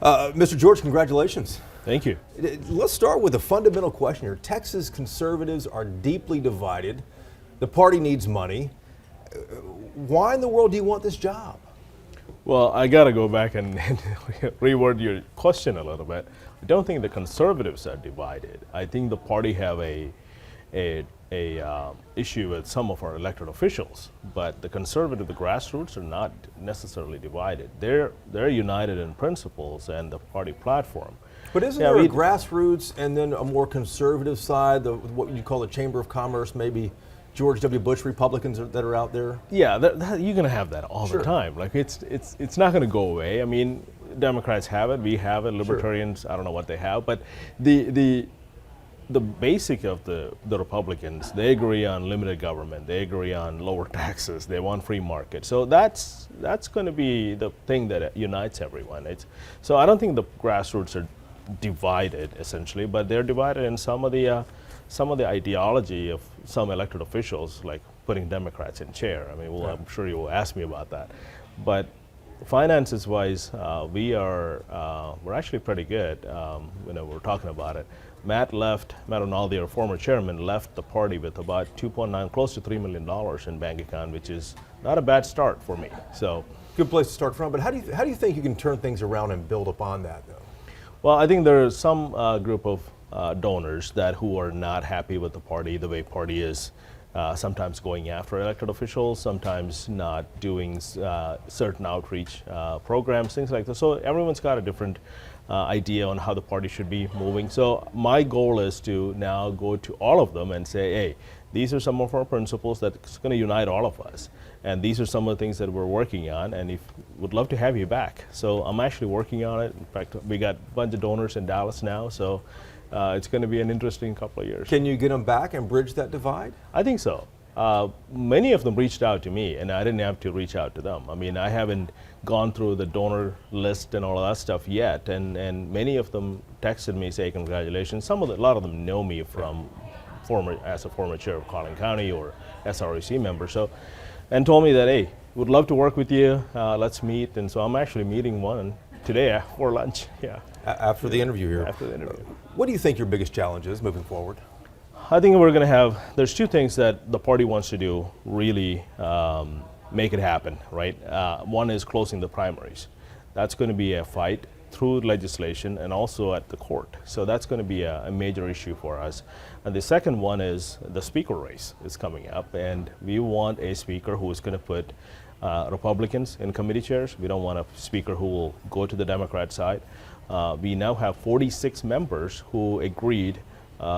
Mr. George, congratulations. Thank you. Let's start with a fundamental question here. Texas conservatives are deeply divided. The party needs money. Why in the world do you want this job? Well, I got to go back and reword your question a little bit. I don't think the conservatives are divided. I think the party have a issue with some of our elected officials, but the conservative, the grassroots, are not necessarily divided. They're united in principles and the party platform. But isn't there a grassroots and then a more conservative side, what you call the Chamber of Commerce, maybe George W. Bush Republicans that are out there? Yeah, you're going to have that all the time. Like it's not going to go away. I mean, Democrats have it, we have it, libertarians, I don't know what they have, but the basic of the Republicans, they agree on limited government, they agree on lower taxes, they want free market. So that's going to be the thing that unites everyone. So I don't think the grassroots are divided essentially, but they're divided in some of the ideology of some elected officials, like putting Democrats in chair. I mean, I'm sure you will ask me about that. But finances wise, we're actually pretty good. We're talking about it. Matt Rinaldi, our former chairman, left the party with about 2.9, close to $3 million in bank account, which is not a bad start for me. So, good place to start from. But how do you think you can turn things around and build upon that, though? Well, I think there is some group of donors who are not happy with the party, the way party is sometimes going after elected officials, sometimes not doing certain outreach programs, things like that. So everyone's got a different idea on how the party should be moving. So my goal is to now go to all of them and say, hey, these are some of our principles that's going to unite all of us. And these are some of the things that we're working on, and would love to have you back. So I'm actually working on it. In fact, we got a bunch of donors in Dallas now, so it's going to be an interesting couple of years. Can you get them back and bridge that divide? I think so. Many of them reached out to me, and I didn't have to reach out to them. I mean, I haven't gone through the donor list and all of that stuff yet, and many of them texted me, say congratulations. A lot of them know me from as a former chair of Collin County or SREC member, and told me that, hey, would love to work with you. Let's meet. And so I'm actually meeting one today for lunch. Yeah. After the interview here. After the interview. What do you think your biggest challenge is moving forward? I think we're going to have, there's two things that the party wants to do, really make it happen, right? One is closing the primaries. That's going to be a fight through legislation and also at the court. So that's going to be a major issue for us. And the second one is the speaker race is coming up, and we want a speaker who is going to put Republicans in committee chairs. We don't want a speaker who will go to the Democrat side. We now have 46 members who agreed,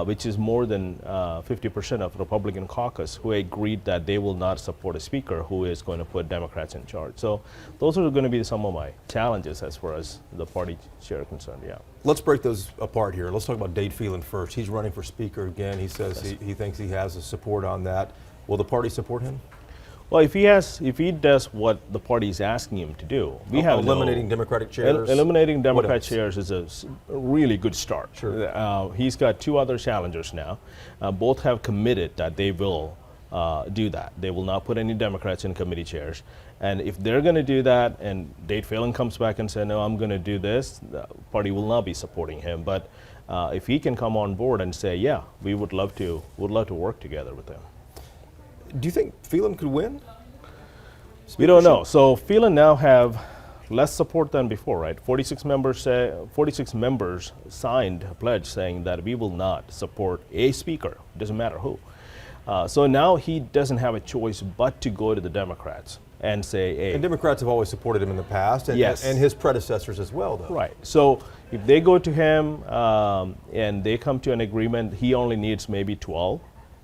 which is more than 50% of Republican caucus, who agreed that they will not support a speaker who is going to put Democrats in charge. So those are going to be some of my challenges as far as the party chair concerned, yeah. Let's break those apart here. Let's talk about Dade Phelan first. He's running for speaker again. He says he thinks he has the support on that. Will the party support him? Well, if he does what the party is asking him to do, we have eliminating Democratic chairs. Eliminating Democrat chairs is a really good start. Sure. He's got two other challengers now. Both have committed that they will do that. They will not put any Democrats in committee chairs. And if they're going to do that, and Dade Phelan comes back and says, no, I'm going to do this, the party will not be supporting him. But if he can come on board and say, yeah, we would love to work together with him. Do you think Phelan could win? We don't know. So Phelan now have less support than before, right? 46 members signed a pledge saying that we will not support a speaker, doesn't matter who. So now he doesn't have a choice but to go to the Democrats and say, hey. And Democrats have always supported him in the past, and, yes, and his predecessors as well, though. Right. So if they go to him and they come to an agreement, he only needs maybe 12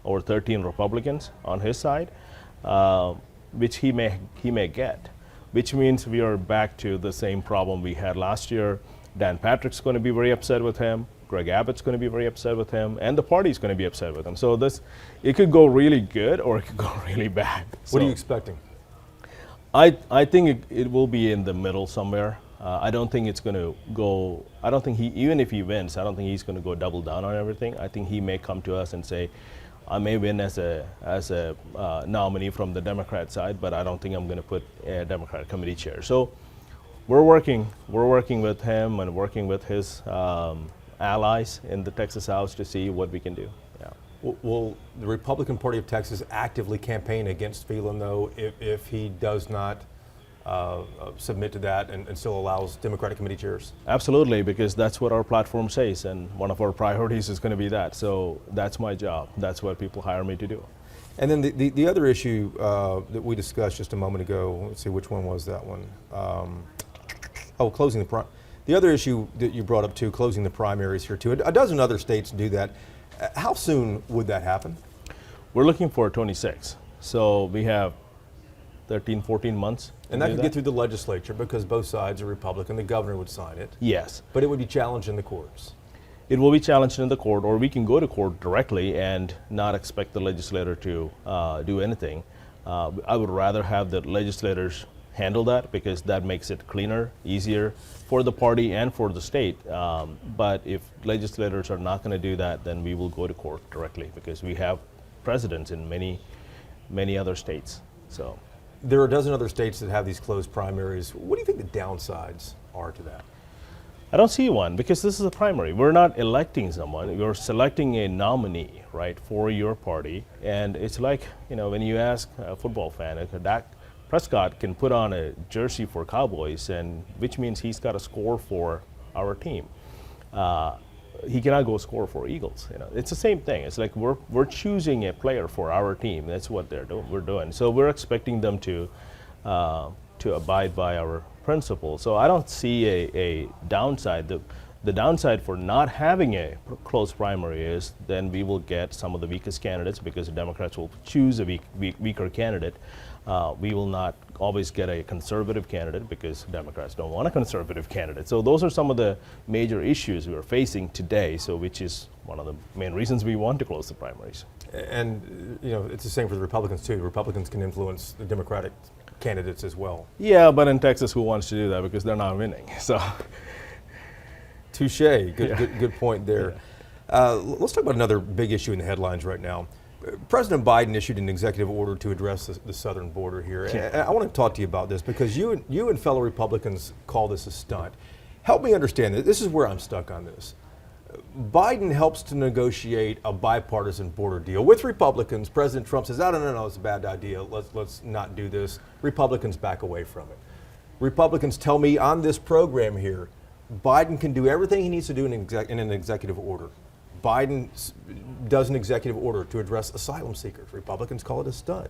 or 13 Republicans on his side, which he may get, which means we are back to the same problem we had last year. Dan Patrick's going to be very upset with him. Greg Abbott's going to be very upset with him, and the party's going to be upset with him. So it could go really good or it could go really bad. What are you expecting? I think it will be in the middle somewhere. I don't think it's going to go, even if he wins, I don't think he's going to go double down on everything. I think he may come to us and say, I may win as a nominee from the Democrat side, but I don't think I'm going to put a Democrat committee chair. So We're working with him and working with his allies in the Texas House to see what we can do. Yeah. Will the Republican Party of Texas actively campaign against Phelan, though, if he does not submit to that and still allows Democratic committee chairs? Absolutely, because that's what our platform says, and one of our priorities is going to be that. So that's my job. That's what people hire me to do. And then the other issue that we discussed just a moment ago, let's see, which one was that one? Closing the other issue that you brought up too, closing the primaries here too. A dozen other states do that. How soon would that happen? We're looking for 26. So we have 13, 14 months. And that could get through the legislature because both sides are Republican. The governor would sign it. Yes. But it would be challenged in the courts. It will be challenged in the court, or we can go to court directly and not expect the legislator to do anything. I would rather have the legislators handle that because that makes it cleaner, easier for the party and for the state. But if legislators are not going to do that, then we will go to court directly because we have precedents in many other states. So there are a dozen other states that have these closed primaries. What do you think the downsides are to that? I don't see one because this is a primary. We're not electing someone. We're selecting a nominee, right, for your party. And it's like, when you ask a football fan, if Dak Prescott can put on a jersey for Cowboys, and which means he's got to score for our team. He cannot go score for Eagles. It's the same thing. It's like we're choosing a player for our team. That's what we're doing. So we're expecting them to abide by our principles. So I don't see a downside. The downside for not having a close primary is then we will get some of the weakest candidates because the Democrats will choose a weaker candidate. We will not always get a conservative candidate because Democrats don't want a conservative candidate. So those are some of the major issues we are facing today, so which is one of the main reasons we want to close the primaries. And it's the same for the Republicans too. The Republicans can influence the Democratic candidates as well. Yeah, but in Texas, who wants to do that because they're not winning? So, touche. Good point there. Yeah. Let's talk about another big issue in the headlines right now. President Biden issued an executive order to address the southern border here. Yeah. I want to talk to you about this because you and fellow Republicans call this a stunt. Help me understand this. This is where I'm stuck on this. Biden helps to negotiate a bipartisan border deal with Republicans. President Trump says, no, it's a bad idea. Let's not do this. Republicans back away from it. Republicans tell me on this program here, Biden can do everything he needs to do in an executive order. Biden does an executive order to address asylum seekers. Republicans call it a stunt.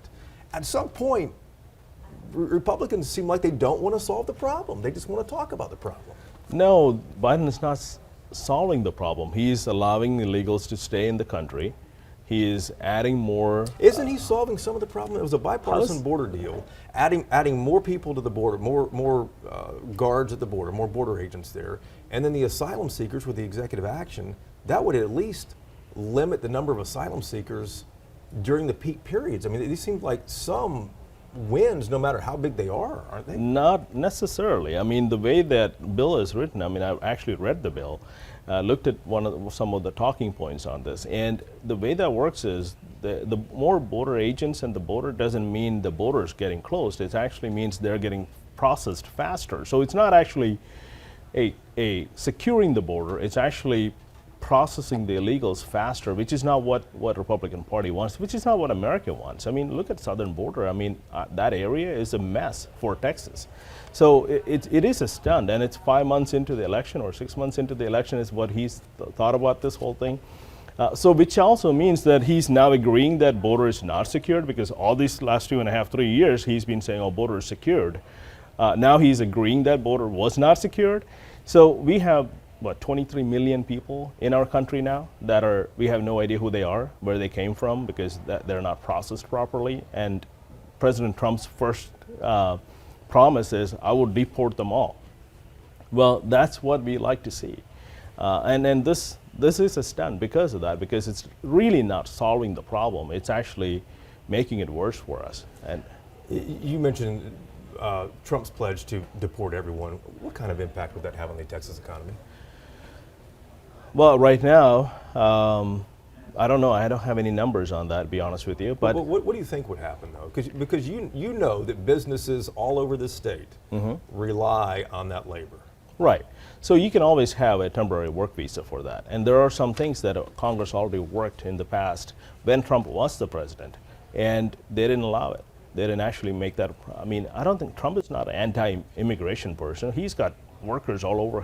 At some point, Republicans seem like they don't want to solve the problem. They just want to talk about the problem. No, Biden is not solving the problem. He is allowing illegals to stay in the country. He is adding more. Isn't he solving some of the problem? It was a bipartisan border deal, adding more people to the border, more guards at the border, more border agents there, and then the asylum seekers with the executive action. That would at least limit the number of asylum seekers during the peak periods. I mean, these seem like some wins, no matter how big they are, aren't they? Not necessarily. I mean, the way that bill is written, I mean, I actually read the bill, looked at some of the talking points on this, and the way that works is the more border agents and the border doesn't mean the borders getting closed. It actually means they're getting processed faster. So it's not actually a securing the border. It's actually processing the illegals faster, which is not what Republican Party wants, which is not what America wants. I mean, look at southern border. I mean, that area is a mess for Texas. So it is a stunt, and it's 5 months into the election or 6 months into the election is what he's thought about this whole thing. So which also means that he's now agreeing that border is not secured because all these last 2.5, 3 years he's been saying, oh, border is secured. Now he's agreeing that border was not secured. So we have 23 million people in our country now that we have no idea who they are, where they came from, because they're not processed properly. And President Trump's first promise is, I will deport them all. Well, that's what we like to see. And this is a stunt because of that, because it's really not solving the problem. It's actually making it worse for us. And you mentioned Trump's pledge to deport everyone. What kind of impact would that have on the Texas economy? Well, right now, I don't know. I don't have any numbers on that, to be honest with you. But what do you think would happen, though? Because you know that businesses all over the state rely on that labor. right. So you can always have a temporary work visa for that. And there are some things that Congress already worked in the past when Trump was the president, and they didn't allow it. They didn't actually make that. I mean, I don't think Trump is not an anti-immigration person. He's got workers all over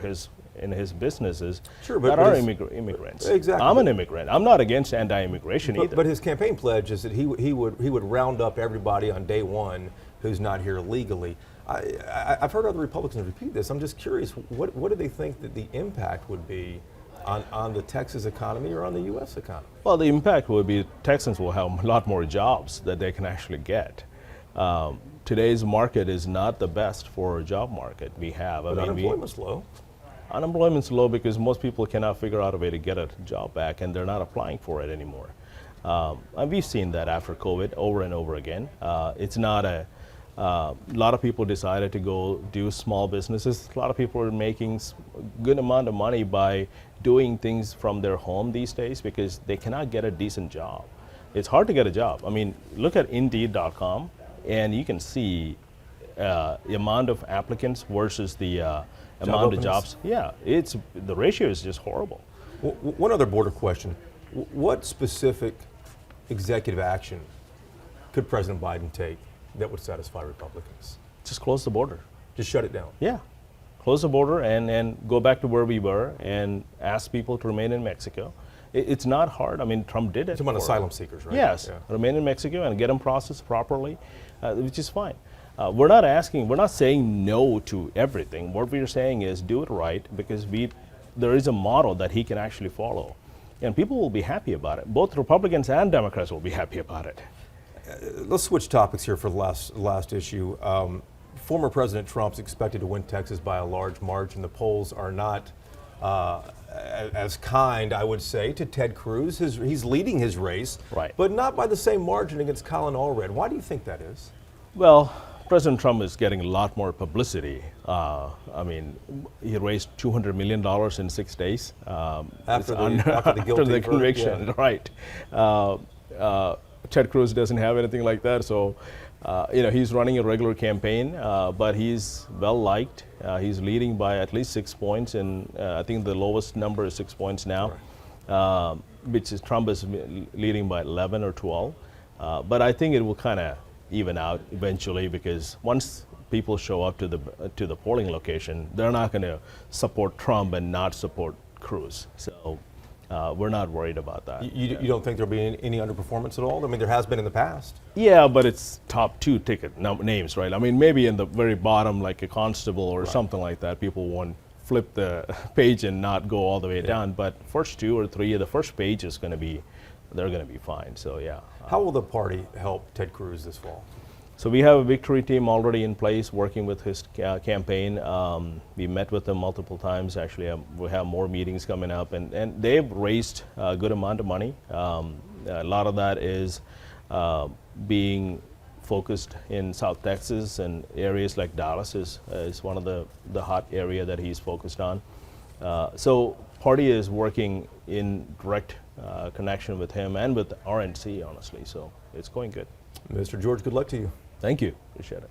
in his businesses that are immigrants. Exactly. I'm an immigrant. I'm not against anti-immigration either. But his campaign pledge is that he would round up everybody on day one who's not here legally. I've heard other Republicans repeat this. I'm just curious, what do they think that the impact would be on the Texas economy or on the U.S. economy? Well, the impact would be Texans will have a lot more jobs that they can actually get. Today's market is not the best for a job market we have. But unemployment's low. Unemployment's low because most people cannot figure out a way to get a job back, and they're not applying for it anymore. And we've seen that after COVID over and over again. It's not a lot of people decided to go do small businesses. A lot of people are making a good amount of money by doing things from their home these days because they cannot get a decent job. It's hard to get a job. I mean, look at Indeed.com, and you can see the amount of applicants versus the amount of jobs. Yeah, the ratio is just horrible. One other border question. What specific executive action could President Biden take that would satisfy Republicans? Just close the border. Just shut it down? Yeah. Close the border and go back to where we were and ask people to remain in Mexico. It's not hard. I mean, Trump did it. You're talking about asylum seekers, right? Yes. Yeah. Remain in Mexico and get them processed properly, which is fine. We're not saying no to everything. What we're saying is do it right because there is a model that he can actually follow. And people will be happy about it. Both Republicans and Democrats will be happy about it. Let's switch topics here for the last issue. Former President Trump's expected to win Texas by a large margin. The polls are not as kind, I would say, to Ted Cruz. He's leading his race, right, but not by the same margin against Colin Allred. Why do you think that is? Well, President Trump is getting a lot more publicity. I mean, he raised $200 million in 6 days. After the conviction, yeah. Right. Ted Cruz doesn't have anything like that, so he's running a regular campaign, but he's well liked. He's leading by at least 6 points, and I think the lowest number is 6 points now, right, which is Trump is leading by 11 or 12. But I think it will kind of even out eventually because once people show up to the polling location, they're not going to support Trump and not support Cruz. So we're not worried about that. You don't think there'll be any underperformance at all? I mean, there has been in the past. Yeah, but it's top 2 ticket names, right? I mean, maybe in the very bottom, like a constable or right, something like that, people won't flip the page and not go all the way down. But first 2 or 3, the first page is going to be, they're going to be fine. So yeah. How will the party help Ted Cruz this fall? So we have a victory team already in place working with his campaign. We met with them multiple times. Actually, we have more meetings coming up, and they've raised a good amount of money. A lot of that is being focused in South Texas, and areas like Dallas is one of the hot area that he's focused on. So party is working in direct connection with him and with RNC, honestly. So it's going good. Mr. George, good luck to you. Thank you. Appreciate it.